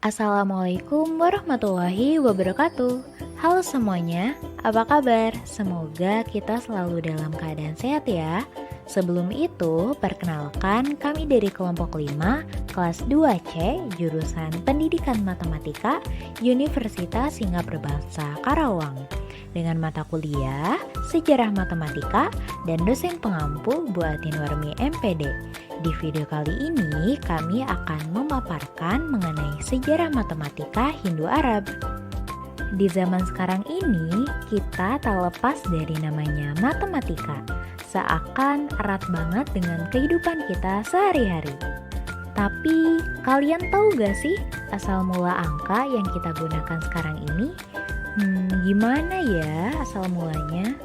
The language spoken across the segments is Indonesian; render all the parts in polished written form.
Assalamualaikum warahmatullahi wabarakatuh. Halo semuanya, apa kabar? Semoga kita selalu dalam keadaan sehat ya. Sebelum itu, perkenalkan kami dari kelompok 5, kelas 2C, jurusan Pendidikan Matematika, Universitas Singa Berbangsa Karawang. Dengan mata kuliah, Sejarah Matematika, dan dosen pengampu Bu Atinwarmi MPD. Di video kali ini, kami akan memaparkan mengenai sejarah matematika Hindu-Arab. Di zaman sekarang ini, kita tak lepas dari namanya matematika, seakan erat banget dengan kehidupan kita sehari-hari. Tapi, kalian tahu gak sih asal mula angka yang kita gunakan sekarang ini? Gimana ya asal mulanya?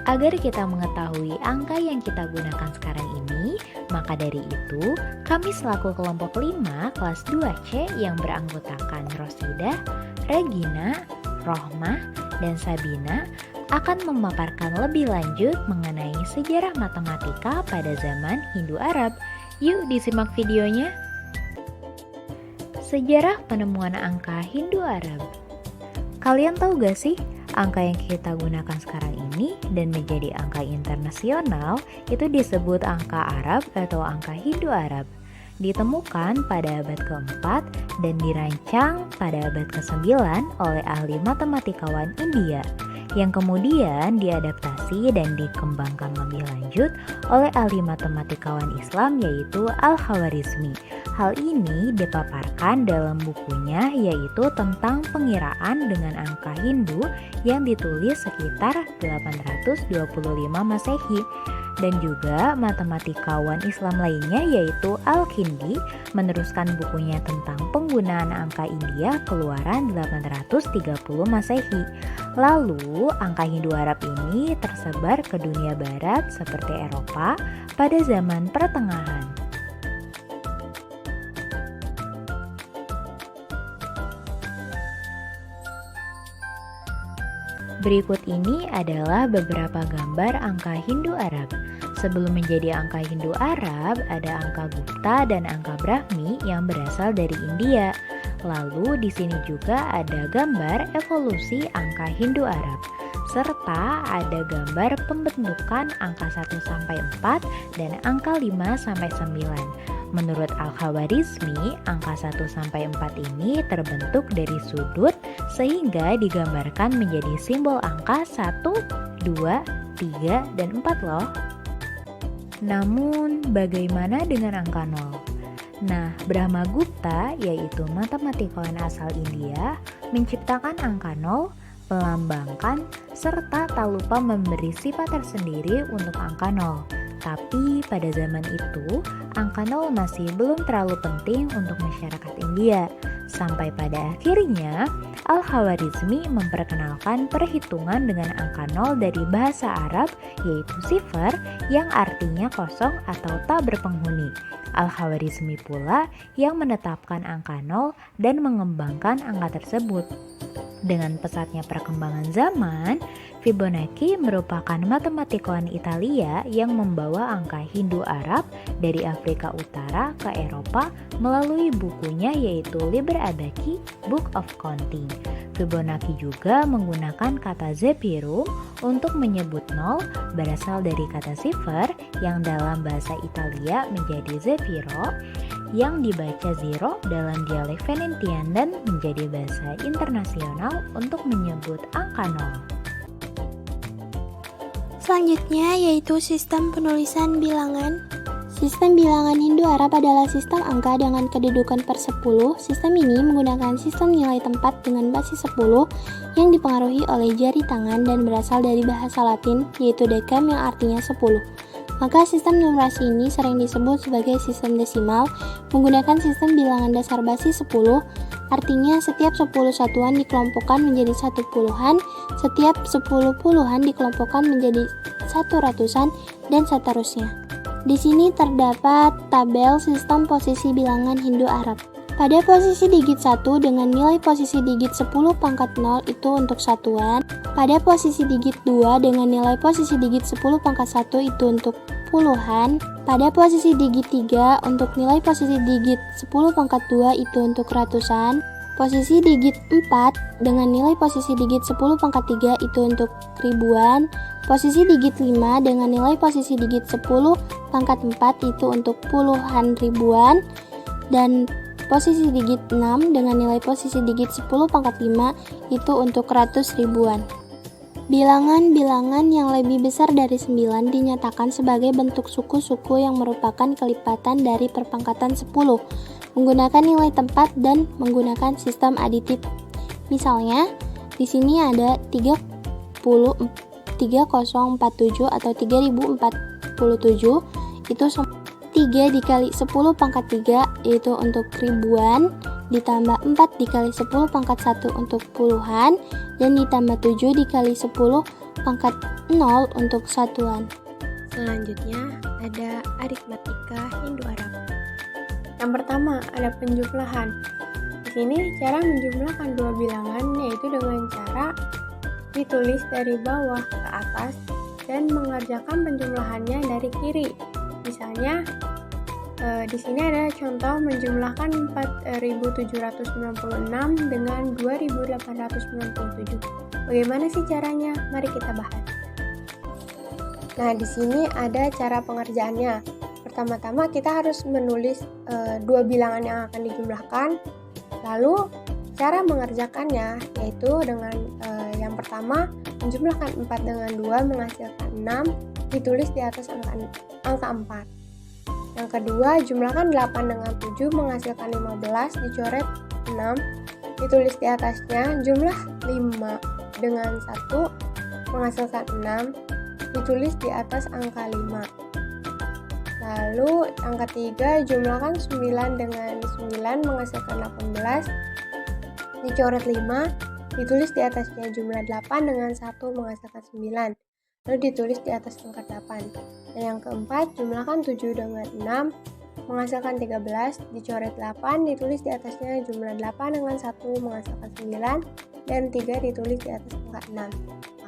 Agar kita mengetahui angka yang kita gunakan sekarang ini, maka dari itu, kami selaku kelompok 5 kelas 2C yang beranggotakan Rosida, Regina, Rohmah, dan Sabina akan memaparkan lebih lanjut mengenai sejarah matematika pada zaman Hindu-Arab. Yuk disimak videonya. Sejarah penemuan angka Hindu-Arab. Kalian tahu gak sih? Angka yang kita gunakan sekarang ini dan menjadi angka internasional itu disebut angka Arab atau angka Hindu-Arab. Ditemukan pada abad keempat dan dirancang pada abad ke-9 oleh ahli matematikawan India, yang kemudian diadaptasi dan dikembangkan lebih lanjut oleh ahli matematikawan Islam yaitu Al-Khawarizmi. Hal ini dipaparkan dalam bukunya yaitu tentang pengiraan dengan angka Hindu yang ditulis sekitar 825 Masehi. Dan juga matematikawan Islam lainnya yaitu Al-Kindi meneruskan bukunya tentang penggunaan angka India keluaran 830 Masehi. Lalu angka Hindu-Arab ini tersebar ke dunia barat seperti Eropa pada zaman pertengahan. Berikut ini adalah beberapa gambar angka Hindu-Arab. Sebelum menjadi angka Hindu-Arab, ada angka Gupta dan angka Brahmi yang berasal dari India. Lalu di sini juga ada gambar evolusi angka Hindu-Arab, serta ada gambar pembentukan angka 1-4 dan angka 5-9. Menurut Al-Khawarizmi, angka 1-4 ini terbentuk dari sudut sehingga digambarkan menjadi simbol angka 1, 2, 3, dan 4 loh. Namun, bagaimana dengan angka 0? Nah, Brahmagupta, yaitu matematikawan asal India, menciptakan angka 0, melambangkan, serta tak lupa memberi sifat tersendiri untuk angka 0. Tapi pada zaman itu, angka 0 masih belum terlalu penting untuk masyarakat India. Sampai pada akhirnya, Al-Khawarizmi memperkenalkan perhitungan dengan angka 0 dari bahasa Arab, yaitu sifar, yang artinya kosong atau tak berpenghuni. Al-Khawarizmi pula yang menetapkan angka 0 dan mengembangkan angka tersebut. Dengan pesatnya perkembangan zaman, Fibonacci merupakan matematikawan Italia yang membawa angka Hindu-Arab dari Afrika Utara ke Eropa melalui bukunya yaitu Liber Abaci, Book of Counting. Fibonacci juga menggunakan kata zephyrum untuk menyebut 0 berasal dari kata sifar yang dalam bahasa Italia menjadi zefiro, yang dibaca zero dalam dialek Venetian dan menjadi bahasa internasional untuk menyebut angka 0. Selanjutnya yaitu sistem penulisan bilangan. Sistem bilangan Hindu-Arab adalah sistem angka dengan kedudukan per 10. Sistem ini menggunakan sistem nilai tempat dengan basis 10 yang dipengaruhi oleh jari tangan dan berasal dari bahasa Latin yaitu decam yang artinya 10. Maka sistem numerasi ini sering disebut sebagai sistem desimal menggunakan sistem bilangan dasar basis 10. Artinya setiap 10 satuan dikelompokkan menjadi 1 puluhan, setiap 10 puluhan dikelompokkan menjadi 1 ratusan, dan seterusnya. Di sini terdapat tabel sistem posisi bilangan Hindu-Arab. Pada posisi digit 1 dengan nilai posisi digit 10 pangkat 0 itu untuk satuan. Pada posisi digit 2 dengan nilai posisi digit 10 pangkat 1 itu untuk puluhan. Pada posisi digit 3 untuk nilai posisi digit 10 pangkat 2 itu untuk ratusan. Posisi digit 4 dengan nilai posisi digit 10 pangkat 3 itu untuk ribuan. Posisi digit 5 dengan nilai posisi digit 10 pangkat 4 itu untuk puluhan ribuan. Dan posisi digit 6 dengan nilai posisi digit 10 pangkat 5 itu untuk ratus ribuan. Bilangan-bilangan yang lebih besar dari 9 dinyatakan sebagai bentuk suku-suku yang merupakan kelipatan dari perpangkatan 10 menggunakan nilai tempat dan menggunakan sistem aditif. Misalnya, di sini ada 3047 atau 3047 itu 3 dikali 10 pangkat 3 yaitu untuk ribuan, ditambah 4 dikali 10 pangkat 1 untuk puluhan, dan ditambah 7 dikali 10 pangkat 0 untuk satuan. Selanjutnya ada aritmatika Hindu-Arab. Yang pertama ada penjumlahan. Di sini cara menjumlahkan dua bilangan yaitu dengan cara ditulis dari bawah ke atas dan mengerjakan penjumlahannya dari kiri. Misalnya di sini ada contoh menjumlahkan 4.796 dengan 2.897. Bagaimana sih caranya? Mari kita bahas. Nah, di sini ada cara pengerjaannya. Pertama-tama kita harus menulis dua bilangan yang akan dijumlahkan. Lalu cara mengerjakannya yaitu dengan yang pertama menjumlahkan 4 dengan 2 menghasilkan 6, ditulis di atas angka 4. Yang kedua, jumlahkan 8 dengan 7 menghasilkan 15, dicoret 6, ditulis di atasnya. Jumlah 5 dengan 1 menghasilkan 6, ditulis di atas angka 5. Lalu yang ketiga, jumlahkan 9 dengan 9 menghasilkan 18, dicoret 5, ditulis di atasnya. Jumlah 8 dengan 1 menghasilkan 9, lalu ditulis di atas angka 8. Dan yang keempat, jumlahkan 7 dengan 6 menghasilkan 13, dicoret 8, ditulis di atasnya. Jumlah 8 dengan 1 menghasilkan 9, dan 3 ditulis di atas angka 6.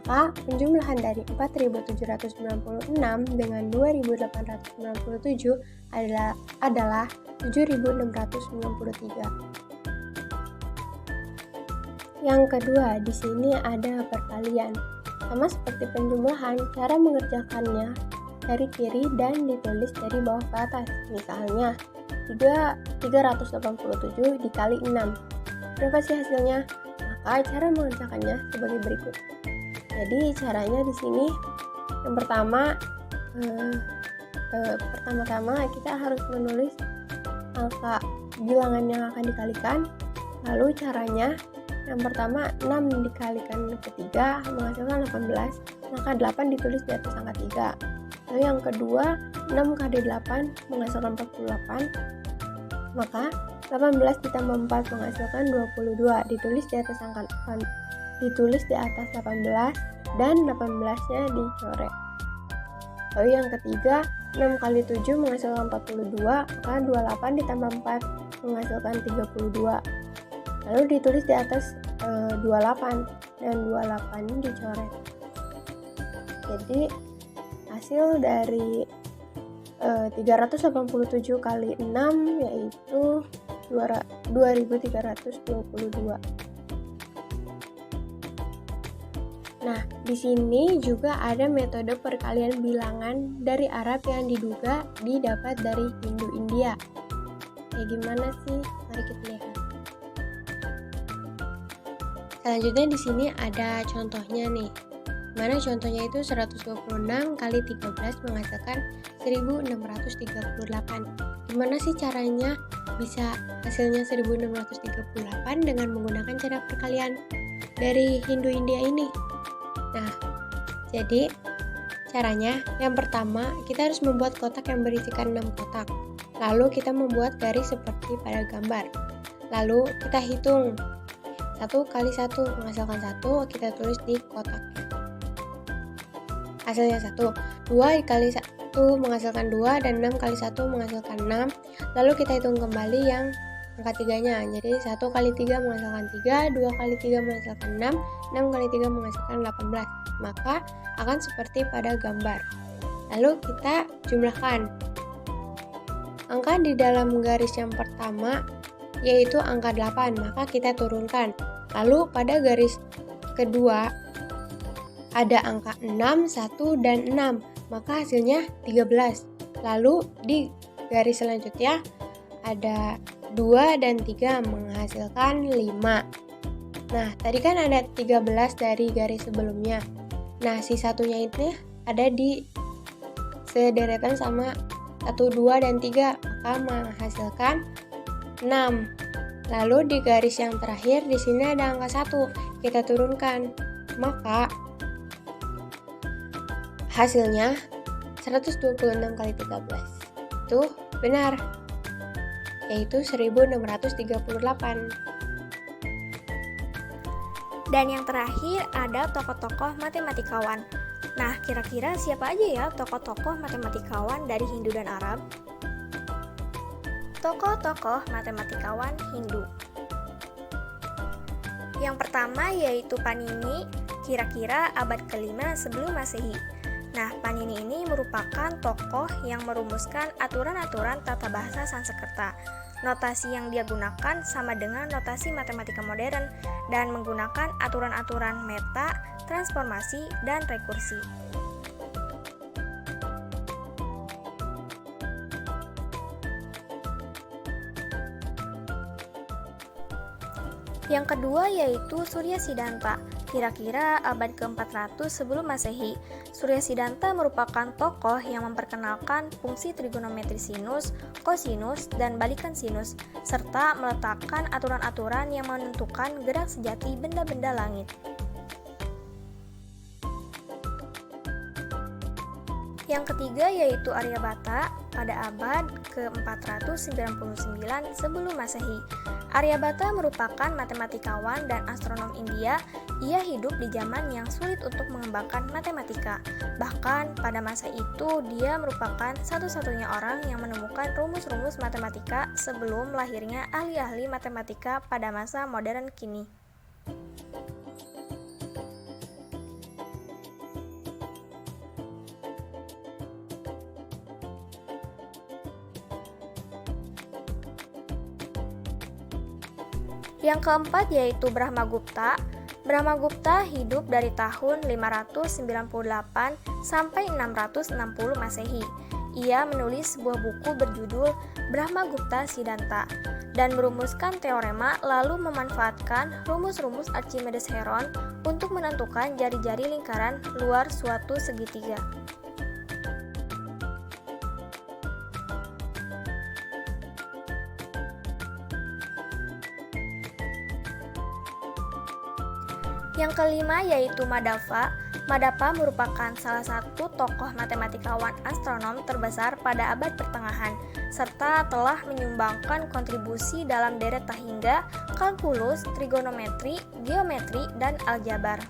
Maka penjumlahan dari 4.796 dengan 2.897 adalah 7.693. Yang kedua, di sini ada perkalian. Sama seperti penjumlahan, cara mengerjakannya dari kiri dan ditulis dari bawah ke atas. Misalnya, 387 dikali 6. Berapa sih hasilnya? Maka cara mengerjakannya sebagai berikut. Jadi caranya di sini yang pertama, pertama-tama kita harus menulis angka bilangan yang akan dikalikan. Lalu caranya yang pertama 6 dikalikan ke 3 menghasilkan 18, maka 8 ditulis di atas angka 3. Lalu yang kedua 6 kali 8 menghasilkan 48, maka 18 ditambah 4 menghasilkan 22, ditulis di atas angka 8, ditulis di atas 18 dan 18-nya dicoret. Lalu yang ketiga 6 kali 7 menghasilkan 42, maka 28 ditambah 4 menghasilkan 32. Lalu ditulis di atas 28 dan 28 ini dicoret. Jadi hasil dari 387 kali 6 yaitu 2322. Nah, di sini juga ada metode perkalian bilangan dari Arab yang diduga didapat dari Hindu-India. Kayak gimana sih? Mari kita lihat. Selanjutnya di sini ada contohnya nih. Mana contohnya itu 126 kali 13 menghasilkan 1638. Gimana sih caranya bisa hasilnya 1638 dengan menggunakan cara perkalian dari Hindu-India ini? Nah, jadi caranya yang pertama kita harus membuat kotak yang berisikan 6 kotak. Lalu kita membuat garis seperti pada gambar. Lalu kita hitung 1 kali 1 menghasilkan 1, kita tulis di kotaknya. Hasilnya 1. 2 kali 1 menghasilkan 2 dan 6 kali 1 menghasilkan 6. Lalu kita hitung kembali yang angka 3-nya. Jadi 1 kali 3 menghasilkan 3, 2 kali 3 menghasilkan 6, 6 kali 3 menghasilkan 18. Maka akan seperti pada gambar. Lalu kita jumlahkan. Angka di dalam garis yang pertama yaitu angka 8, maka kita turunkan. Lalu pada garis kedua ada angka 6, 1, dan 6, maka hasilnya 13. Lalu di garis selanjutnya ada 2 dan 3 menghasilkan 5. Nah, tadi kan ada 13 dari garis sebelumnya. Nah, si satunya itu ada di sederetan sama 1, 2, dan 3, maka menghasilkan 6. Lalu di garis yang terakhir di sini ada angka 1, kita turunkan. Maka hasilnya 126 kali 13. Itu benar, yaitu 1638. Dan yang terakhir ada tokoh-tokoh matematikawan. Nah, kira-kira siapa aja ya tokoh-tokoh matematikawan dari Hindu dan Arab? Tokoh-tokoh matematikawan Hindu. Yang pertama yaitu Panini, kira-kira abad ke-5 sebelum Masehi. Nah, Panini ini merupakan tokoh yang merumuskan aturan-aturan tata bahasa Sanskerta. Notasi yang dia gunakan sama dengan notasi matematika modern dan menggunakan aturan-aturan meta, transformasi, dan rekursi. Yang kedua yaitu Surya Siddhanta, kira-kira abad ke-400 sebelum Masehi. Surya Siddhanta merupakan tokoh yang memperkenalkan fungsi trigonometri sinus, kosinus, dan balikan sinus, serta meletakkan aturan-aturan yang menentukan gerak sejati benda-benda langit. Yang ketiga yaitu Aryabhata pada abad ke-499 sebelum Masehi. Aryabhata merupakan matematikawan dan astronom India. Ia hidup di zaman yang sulit untuk mengembangkan matematika. Bahkan pada masa itu dia merupakan satu-satunya orang yang menemukan rumus-rumus matematika sebelum lahirnya ahli-ahli matematika pada masa modern kini. Yang keempat yaitu Brahmagupta. Brahmagupta hidup dari tahun 598 sampai 660 Masehi. Ia menulis sebuah buku berjudul Brahmagupta Siddhanta dan merumuskan teorema lalu memanfaatkan rumus-rumus Archimedes Heron untuk menentukan jari-jari lingkaran luar suatu segitiga. Yang kelima yaitu Madhava. Madhava merupakan salah satu tokoh matematikawan astronom terbesar pada abad pertengahan, serta telah menyumbangkan kontribusi dalam deret Tahingga, kalkulus, trigonometri, geometri, dan aljabar.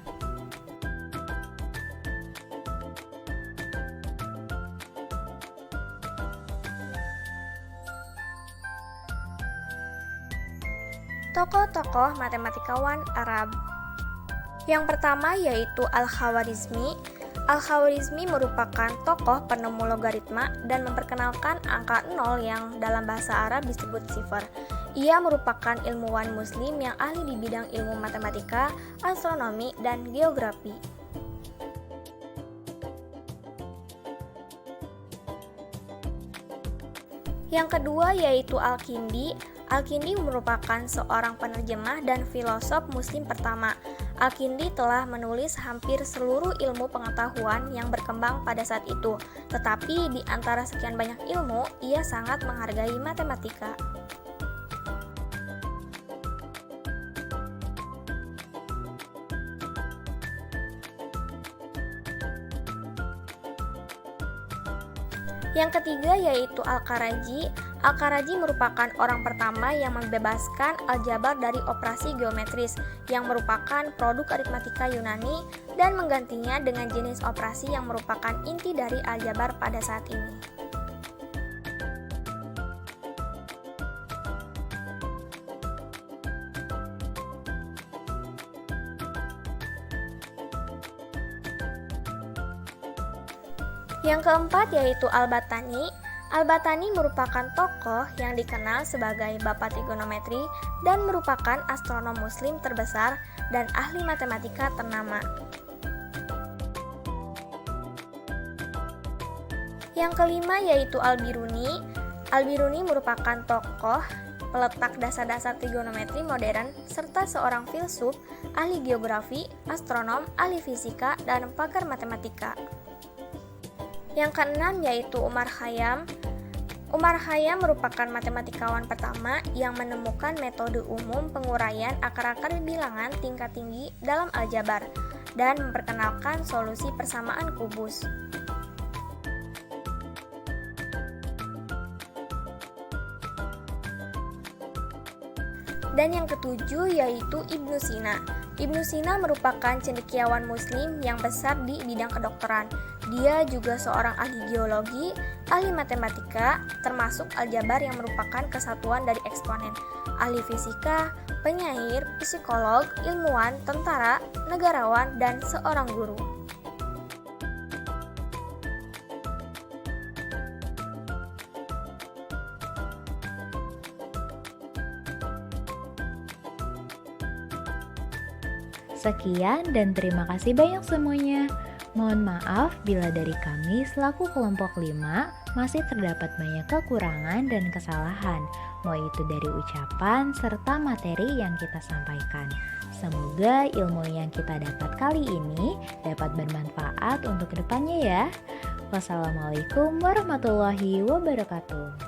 Tokoh-tokoh matematikawan Arab. Yang pertama yaitu Al-Khawarizmi. Al-Khawarizmi merupakan tokoh penemu logaritma dan memperkenalkan angka 0 yang dalam bahasa Arab disebut sifar. Ia merupakan ilmuwan muslim yang ahli di bidang ilmu matematika, astronomi, dan geografi. Yang kedua yaitu Al-Kindi. Al-Kindi merupakan seorang penerjemah dan filosof muslim pertama. Al-Kindi telah menulis hampir seluruh ilmu pengetahuan yang berkembang pada saat itu, tetapi di antara sekian banyak ilmu, ia sangat menghargai matematika. Yang ketiga yaitu Al-Karaji. Al-Karaji merupakan orang pertama yang membebaskan aljabar dari operasi geometris yang merupakan produk aritmatika Yunani dan menggantinya dengan jenis operasi yang merupakan inti dari aljabar pada saat ini. Yang keempat yaitu Al-Battani. Al-Battani merupakan tokoh yang dikenal sebagai Bapak Trigonometri dan merupakan astronom muslim terbesar dan ahli matematika ternama. Yang kelima yaitu Al-Biruni. Al-Biruni merupakan tokoh peletak dasar-dasar trigonometri modern serta seorang filsuf, ahli geografi, astronom, ahli fisika, dan pakar matematika. Yang keenam yaitu Umar Khayyam. Umar Khayyam merupakan matematikawan pertama yang menemukan metode umum penguraian akar-akar bilangan tingkat tinggi dalam aljabar dan memperkenalkan solusi persamaan kubus. Dan yang ketujuh yaitu Ibnu Sina. Ibnu Sina merupakan cendekiawan muslim yang besar di bidang kedokteran. Dia juga seorang ahli geologi, ahli matematika, termasuk aljabar yang merupakan kesatuan dari eksponen, ahli fisika, penyair, psikolog, ilmuwan, tentara, negarawan, dan seorang guru. Sekian dan terima kasih banyak semuanya. Mohon maaf bila dari kami selaku kelompok 5 masih terdapat banyak kekurangan dan kesalahan, mau itu dari ucapan serta materi yang kita sampaikan. Semoga ilmu yang kita dapat kali ini dapat bermanfaat untuk kedepannya ya. Wassalamualaikum warahmatullahi wabarakatuh.